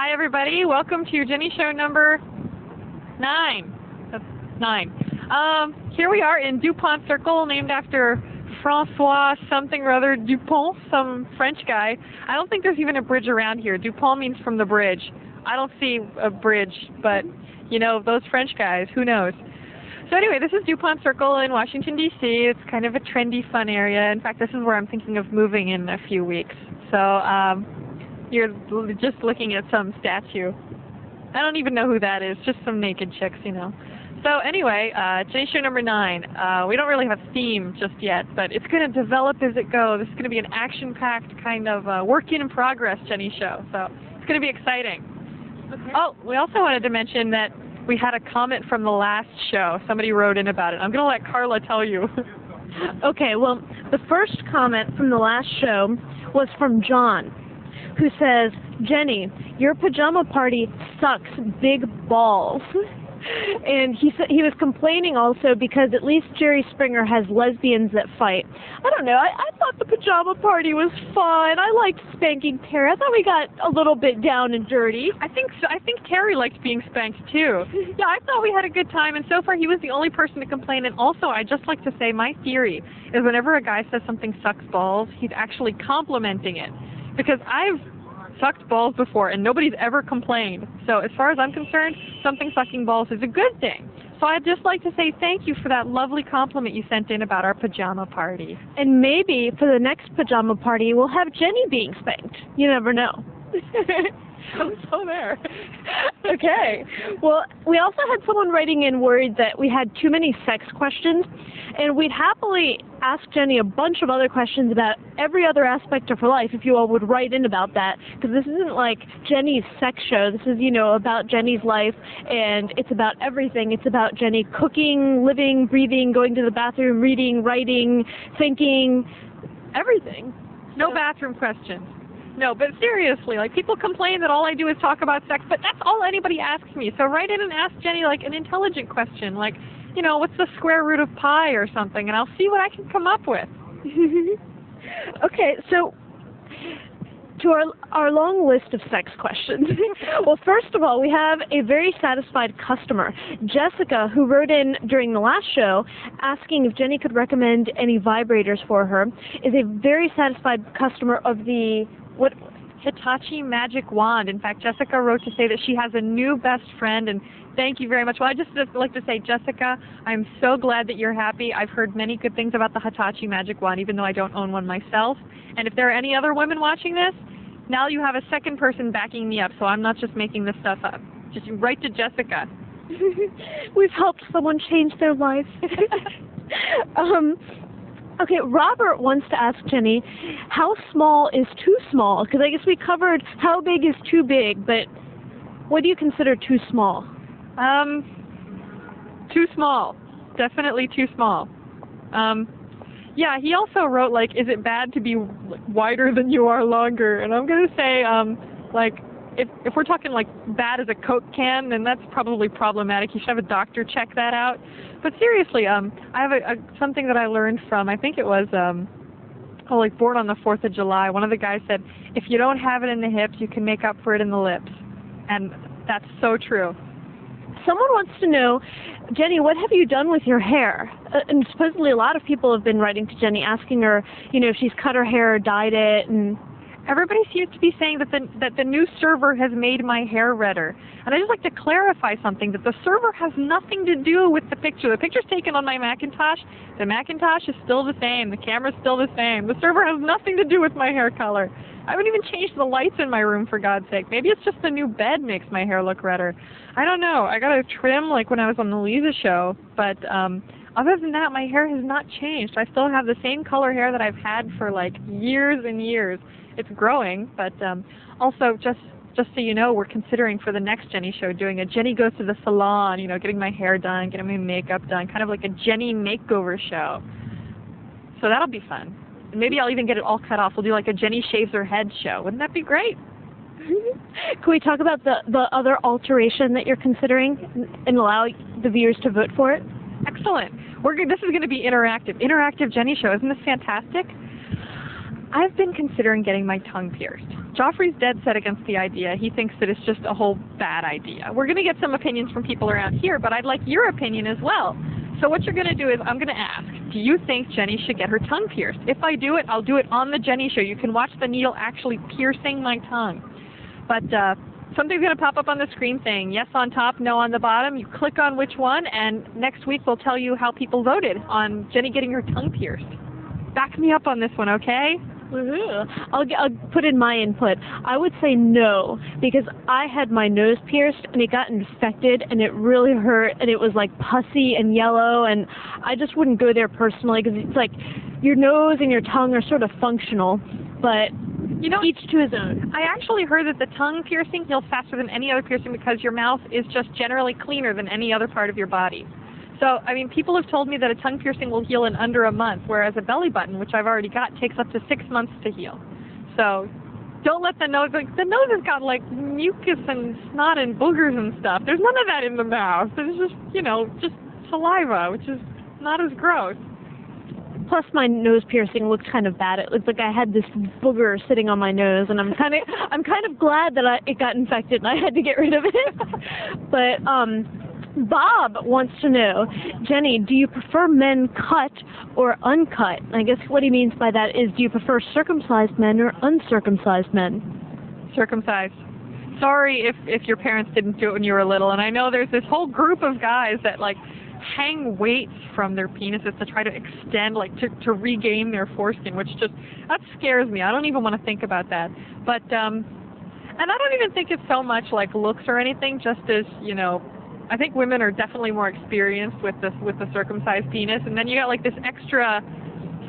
Hi, everybody. Welcome to JenniSHOW number 9. That's 9. Here we are in Dupont Circle, named after Francois something or other Dupont, some French guy. I don't think there's even a bridge around here. Dupont means from the bridge. I don't see a bridge, but, you know, those French guys, who knows? So anyway, this is Dupont Circle in Washington, D.C. It's kind of a trendy, fun area. In fact, this is where I'm thinking of moving in a few weeks. So, you're just looking at some statue. I don't even know who that is, just some naked chicks, you know. So anyway, JenniSHOW number 9. We don't really have a theme just yet, but it's going to develop as it goes. This is going to be an action-packed kind of work in progress JenniSHOW, so it's going to be exciting. Okay. Oh, we also wanted to mention that we had a comment from the last show. Somebody wrote in about it. I'm going to let Carla tell you. Okay, well, the first comment from the last show was from John, who says, "Jenny, your pajama party sucks big balls." And he was complaining also because at least Jerry Springer has lesbians that fight. I don't know, I thought the pajama party was fun. I liked spanking Terry. I thought we got a little bit down and dirty. I think Terry liked being spanked too. Yeah, I thought we had a good time, and so far he was the only person to complain. And also, I'd just like to say my theory is whenever a guy says something sucks balls, he's actually complimenting it. Because I've sucked balls before and nobody's ever complained. So as far as I'm concerned, something sucking balls is a good thing. So I'd just like to say thank you for that lovely compliment you sent in about our pajama party. And maybe for the next pajama party, we'll have Jenny being spanked. You never know. I'm so there. Okay. Well, we also had someone writing in worried that we had too many sex questions, and we'd happily ask Jenny a bunch of other questions about every other aspect of her life if you all would write in about that, because this isn't like Jenny's sex show. This is, you know, about Jenny's life, and it's about everything. It's about Jenny cooking, living, breathing, going to the bathroom, reading, writing, thinking, everything. No bathroom questions. No, but seriously, like, people complain that all I do is talk about sex, but that's all anybody asks me. So write in and ask Jenny, like, an intelligent question, like, you know, what's the square root of pi or something, and I'll see what I can come up with. Okay, so to our long list of sex questions. Well, first of all, we have a very satisfied customer, Jessica, who wrote in during the last show asking if Jenny could recommend any vibrators for her, is a very satisfied customer of the Hitachi Magic Wand. In fact, Jessica wrote to say that she has a new best friend, and thank you very much. Well, I'd just like to say, Jessica, I'm so glad that you're happy. I've heard many good things about the Hitachi Magic Wand, even though I don't own one myself. And if there are any other women watching this, now you have a second person backing me up, so I'm not just making this stuff up. Just write to Jessica. We've helped someone change their life. Okay, Robert wants to ask Jenny, how small is too small? Because I guess we covered how big is too big, but what do you consider too small? Too small. Definitely too small. Yeah, he also wrote, like, is it bad to be wider than you are longer? And I'm going to say, like, if we're talking, like, bad as a Coke can, then that's probably problematic. You should have a doctor check that out. But seriously, I have something that I learned from, I think it was, like, Born on the 4th of July. One of the guys said, if you don't have it in the hips, you can make up for it in the lips. And that's so true. Someone wants to know, Jenny, what have you done with your hair? And supposedly a lot of people have been writing to Jenny asking her, you know, if she's cut her hair or dyed it, and everybody seems to be saying that the new server has made my hair redder. And I'd just like to clarify something, that the server has nothing to do with the picture. The picture's taken on my Macintosh. The Macintosh is still the same. The camera's still the same. The server has nothing to do with my hair color. I haven't even changed the lights in my room, for God's sake. Maybe it's just the new bed makes my hair look redder. I don't know. I got a trim like when I was on the Lisa show, but other than that, my hair has not changed. I still have the same color hair that I've had for like years and years. It's growing, but also just so you know, we're considering for the next JenniSHOW doing a Jenny goes to the salon, you know, getting my hair done, getting my makeup done, kind of like a Jenny makeover show. So that'll be fun. And maybe I'll even get it all cut off. We'll do like a Jenny shaves her head show. Wouldn't that be great? Can we talk about the other alteration that you're considering and allow the viewers to vote for it? Excellent. This is going to be interactive. Interactive JenniSHOW. Isn't this fantastic? I've been considering getting my tongue pierced. Joffrey's dead set against the idea. He thinks that it's just a whole bad idea. We're going to get some opinions from people around here, but I'd like your opinion as well. So what you're going to do is I'm going to ask, do you think Jenni should get her tongue pierced? If I do it, I'll do it on the Jenni Show. You can watch the needle actually piercing my tongue. But something's going to pop up on the screen saying yes on top, no on the bottom. You click on which one, and next week we'll tell you how people voted on Jenni getting her tongue pierced. Back me up on this one, okay? Woohoo. I'll put in my input. I would say no, because I had my nose pierced and it got infected and it really hurt and it was like pussy and yellow, and I just wouldn't go there personally because it's like your nose and your tongue are sort of functional, but you know, each to his own. I actually heard that the tongue piercing heals faster than any other piercing because your mouth is just generally cleaner than any other part of your body. So, I mean, people have told me that a tongue piercing will heal in under a month, whereas a belly button, which I've already got, takes up to 6 months to heal. So, don't let the nose, like, the nose has got, like, mucus and snot and boogers and stuff. There's none of that in the mouth. There's just, you know, just saliva, which is not as gross. Plus, my nose piercing looked kind of bad. It looked like I had this booger sitting on my nose, and I'm kind of glad that it got infected and I had to get rid of it. But, Bob wants to know, Jenni, do you prefer men cut or uncut? I guess what he means by that is, do you prefer circumcised men or uncircumcised men? Circumcised. Sorry if your parents didn't do it when you were little, and I know there's this whole group of guys that, like, hang weights from their penises to try to extend, like, to regain their foreskin, which just, that scares me. I don't even want to think about that. But, and I don't even think it's so much like looks or anything, just as, you know, I think women are definitely more experienced with the circumcised penis, and then you got like this extra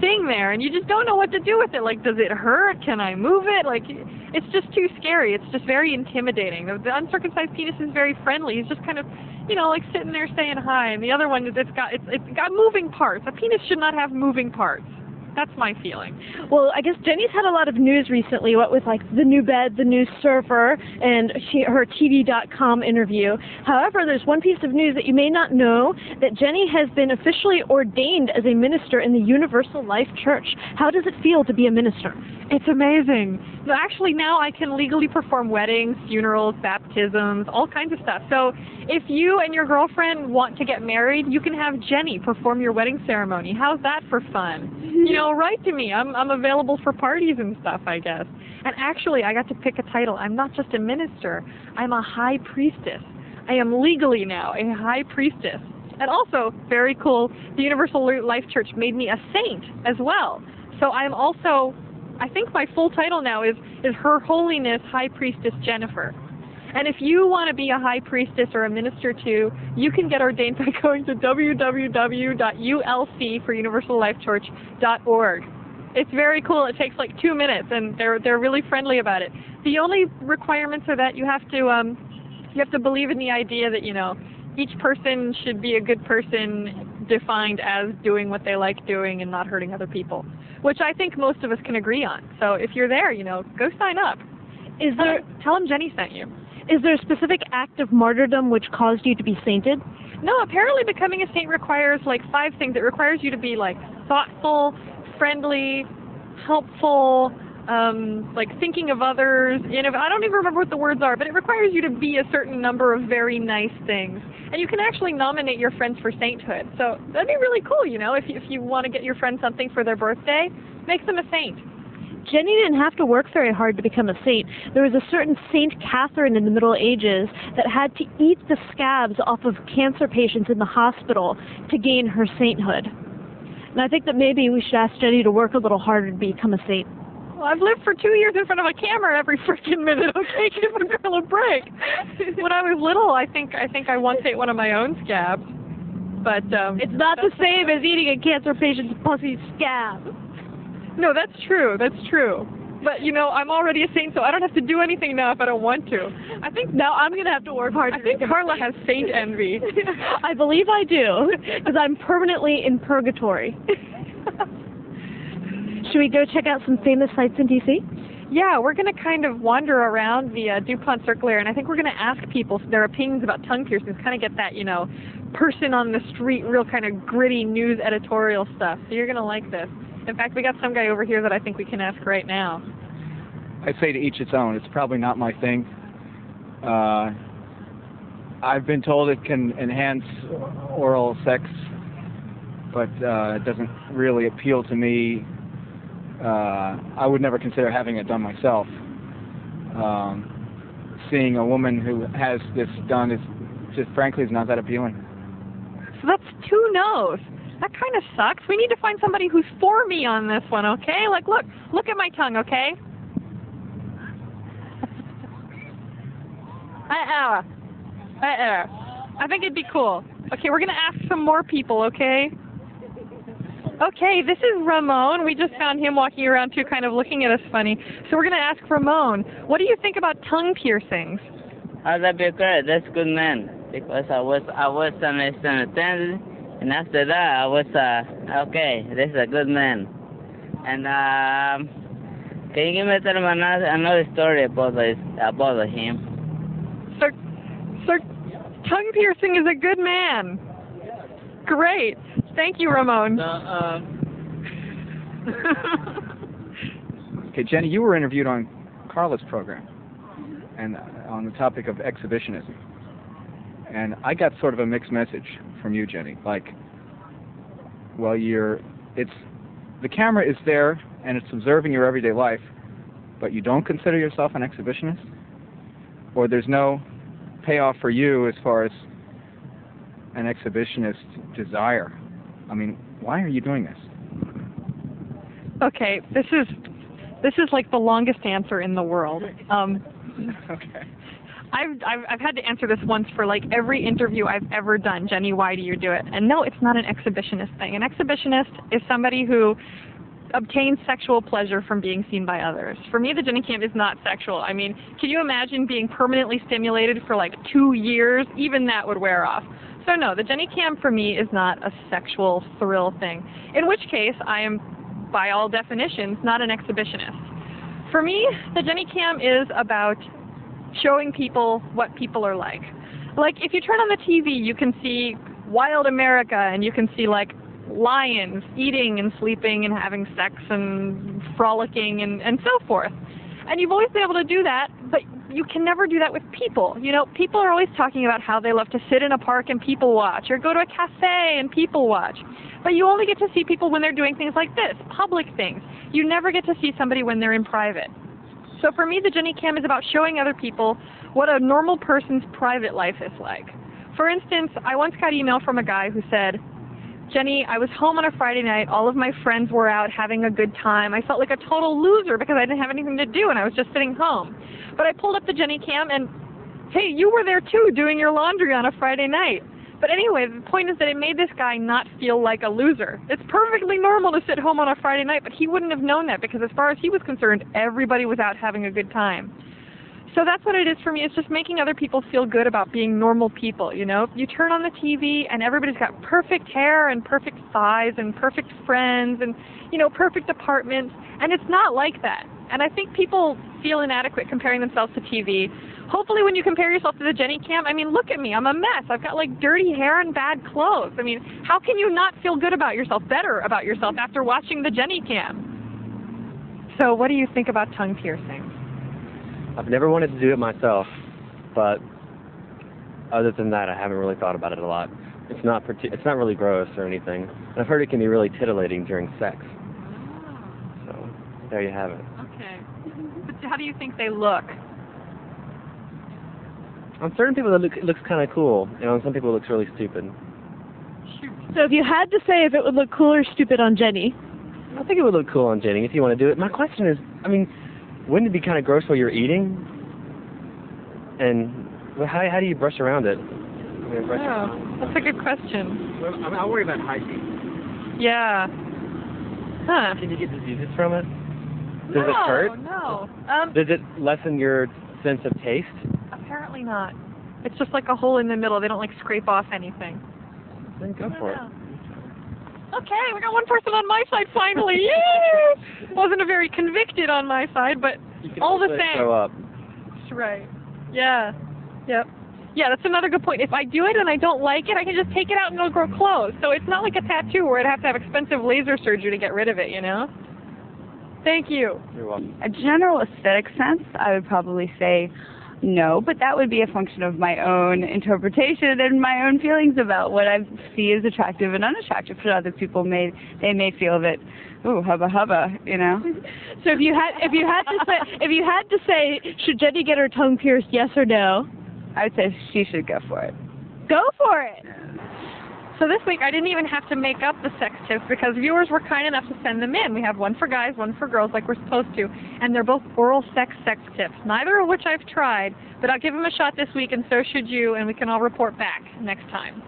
thing there, and you just don't know what to do with it. Like, does it hurt? Can I move it? Like, it's just too scary. It's just very intimidating. The uncircumcised penis is very friendly. He's just kind of, you know, like sitting there saying hi, and the other one, it's got moving parts. A penis should not have moving parts. That's my feeling. Well, I guess Jenni's had a lot of news recently, what with like the new bed, the new surfer, and her TV.com interview. However, there's one piece of news that you may not know, that Jenni has been officially ordained as a minister in the Universal Life Church. How does it feel to be a minister? It's amazing. No, actually, now I can legally perform weddings, funerals, baptisms, all kinds of stuff. So if you and your girlfriend want to get married, you can have Jenni perform your wedding ceremony. How's that for fun? You know, write to me. I'm available for parties and stuff, I guess. And actually, I got to pick a title. I'm not just a minister. I'm a high priestess. I am legally now a high priestess. And also, very cool, the Universal Life Church made me a saint as well. So I'm also, I think my full title now is Her Holiness High Priestess Jennifer. And if you want to be a high priestess or a minister too, you can get ordained by going to www.ulc.org. It's very cool. It takes like 2 minutes, and they're really friendly about it. The only requirements are that you have to believe in the idea that, you know, each person should be a good person defined as doing what they like doing and not hurting other people, which I think most of us can agree on. So if you're there, you know, go sign up. Tell them Jenni sent you. Is there a specific act of martyrdom which caused you to be sainted? No, apparently becoming a saint requires like 5 things. It requires you to be like thoughtful, friendly, helpful, like thinking of others. I don't even remember what the words are, but it requires you to be a certain number of very nice things. And you can actually nominate your friends for sainthood. So that'd be really cool, you know, if you want to get your friend something for their birthday, make them a saint. Jenni didn't have to work very hard to become a saint. There was a certain Saint Catherine in the Middle Ages that had to eat the scabs off of cancer patients in the hospital to gain her sainthood. And I think that maybe we should ask Jenni to work a little harder to become a saint. Well, I've lived for 2 years in front of a camera every freaking minute. Okay, give a girl a break. When I was little, I think I once ate one of my own scabs. But it's not the same as eating a cancer patient's pussy scab. No, that's true. That's true. But, you know, I'm already a saint, so I don't have to do anything now if I don't want to. I think now I'm going to have to work hard. I think Carla has saint envy. I believe I do, because I'm permanently in purgatory. Should we go check out some famous sites in D.C.? Yeah, we're going to kind of wander around the Dupont Circle area, and I think we're going to ask people their opinions about tongue piercings, kind of get that, you know, person on the street, real kind of gritty news editorial stuff. So you're going to like this. In fact, we got some guy over here that I think we can ask right now. I say to each its own. It's probably not my thing. I've been told it can enhance oral sex, but it doesn't really appeal to me. I would never consider having it done myself. Seeing a woman who has this done is just, frankly, is not that appealing. So that's 2 no's. That kind of sucks. We need to find somebody who's for me on this one, okay? Like, look at my tongue, okay? I think it'd be cool. Okay, we're gonna ask some more people, okay? Okay, this is Ramon. We just found him walking around too, kind of looking at us funny. So we're gonna ask Ramon, what do you think about tongue piercings? That'd be great. That's good man. Because I was misunderstood, and after that I was okay. This is a good man. And can you give me another story about him? So tongue piercing is a good man. Great. Thank you, Ramon. Okay, Jenni, you were interviewed on Carla's program, and on the topic of exhibitionism. And I got sort of a mixed message from you, Jenni. Like, well, the camera is there and it's observing your everyday life, but you don't consider yourself an exhibitionist? Or there's no payoff for you as far as an exhibitionist desire? I mean, why are you doing this? Okay, this is like the longest answer in the world. Okay. I've had to answer this once for like every interview I've ever done. Jenni, why do you do it? And no, it's not an exhibitionist thing. An exhibitionist is somebody who obtains sexual pleasure from being seen by others. For me, the JenniCam is not sexual. I mean, can you imagine being permanently stimulated for like 2 years? Even that would wear off. So no, the JenniCam for me is not a sexual thrill thing. In which case, I am, by all definitions, not an exhibitionist. For me, the JenniCam is about showing people what people are like. Like, if you turn on the TV, you can see wild America, and you can see, like, lions eating and sleeping and having sex and frolicking and so forth. And you've always been able to do that, but you can never do that with people. You know, people are always talking about how they love to sit in a park and people watch, or go to a cafe and people watch. But you only get to see people when they're doing things like this, public things. You never get to see somebody when they're in private. So for me, the JenniCam is about showing other people what a normal person's private life is like. For instance, I once got email from a guy who said, Jenni, I was home on a Friday night, all of my friends were out having a good time. I felt like a total loser because I didn't have anything to do and I was just sitting home. But I pulled up the JenniCam and, hey, you were there too doing your laundry on a Friday night. But anyway, the point is that it made this guy not feel like a loser. It's perfectly normal to sit home on a Friday night, but he wouldn't have known that because as far as he was concerned, everybody was out having a good time. So that's what it is for me. It's just making other people feel good about being normal people, you know? You turn on the TV and everybody's got perfect hair and perfect thighs and perfect friends and, you know, perfect apartments. And it's not like that. And I think people feel inadequate comparing themselves to TV. Hopefully when you compare yourself to the JenniCam, I mean, look at me. I'm a mess. I've got, like, dirty hair and bad clothes. I mean, how can you not feel good about yourself, better about yourself after watching the JenniCam? So what do you think about tongue piercing? I've never wanted to do it myself, but other than that, I haven't really thought about it a lot. It's not really gross or anything. And I've heard it can be really titillating during sex. So there you have it. Okay. But how do you think they look? On certain people, it looks kind of cool, and on some people, it looks really stupid. So if you had to say if it would look cool or stupid on Jenni? I think it would look cool on Jenni if you want to do it. My question is, I mean, wouldn't it be kind of gross while you're eating? And how do you brush around it? That's a good question. Well, I'll worry about hygiene. Yeah. Huh. Can you get diseases from it? Does it hurt? No. Does it lessen your sense of taste? Apparently not. It's just like a hole in the middle. They don't like scrape off anything. Then go for it. Okay, we got one person on my side finally. Yay! Wasn't a very convicted on my side, but all the same. Show up. Right. Yeah. Yep. Yeah, that's another good point. If I do it and I don't like it, I can just take it out and it'll grow clothes. So it's not like a tattoo where I'd have to have expensive laser surgery to get rid of it, you know? Thank you. You're welcome. A general aesthetic sense, I would probably say no, but that would be a function of my own interpretation and my own feelings about what I see as attractive and unattractive. For other people, they may feel that, ooh, hubba hubba, you know. So if you had to say, should Jenni get her tongue pierced, yes or no? I would say she should go for it. Go for it. So this week I didn't even have to make up the sex tips because viewers were kind enough to send them in. We have one for guys, one for girls like we're supposed to, and they're both oral sex tips, neither of which I've tried, but I'll give them a shot this week and so should you, and we can all report back next time.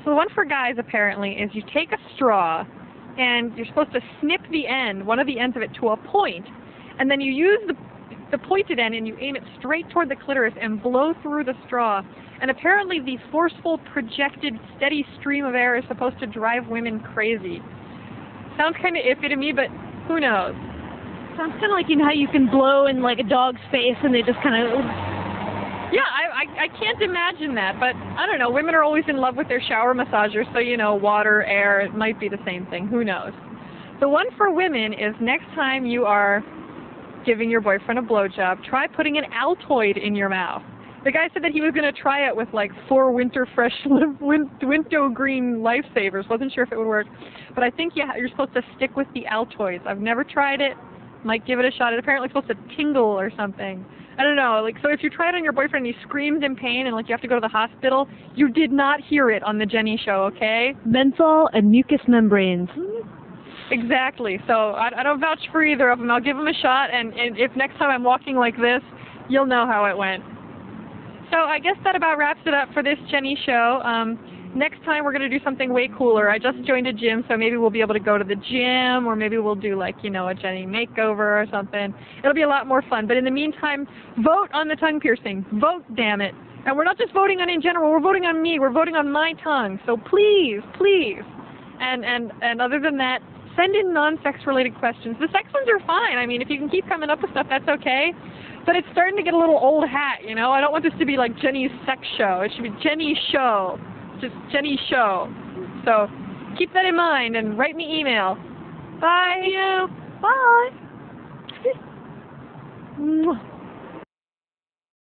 So the one for guys apparently is you take a straw and you're supposed to snip the end, one of the ends of it, to a point, and then you use the pointed end and you aim it straight toward the clitoris and blow through the straw. And apparently the forceful, projected, steady stream of air is supposed to drive women crazy. Sounds kind of iffy to me, but who knows? Sounds kind of like, you know how you can blow in like a dog's face and they just kind of... Yeah, I can't imagine that, but I don't know. Women are always in love with their shower massagers, so you know, water, air, it might be the same thing. Who knows? The one for women is next time you are giving your boyfriend a blowjob, try putting an Altoid in your mouth. The guy said that he was going to try it with like 4 Winter Fresh Window Green Lifesavers. Wasn't sure if it would work, but I think you're supposed to stick with the Altoids. I've never tried it. Might give it a shot. It's apparently supposed to tingle or something. I don't know. Like, so if you try it on your boyfriend and he screams in pain and like you have to go to the hospital, you did not hear it on the Jenni Show, okay? Menthol and mucous membranes. Exactly. So I don't vouch for either of them. I'll give them a shot, and if next time I'm walking like this, you'll know how it went. So I guess that about wraps it up for this Jenni Show. Next time we're going to do something way cooler. I just joined a gym, so maybe we'll be able to go to the gym, or maybe we'll do like, you know, a Jenni makeover or something. It'll be a lot more fun. But in the meantime, vote on the tongue piercing. Vote, damn it. And we're not just voting on in general. We're voting on me. We're voting on my tongue. So please, please. And other than that, send in non-sex related questions. The sex ones are fine. I mean, if you can keep coming up with stuff, that's okay. But it's starting to get a little old hat, you know? I don't want this to be like Jenni's sex show. It should be JenniSHOW. Just JenniSHOW. So keep that in mind and write me email. Bye. Bye. Bye.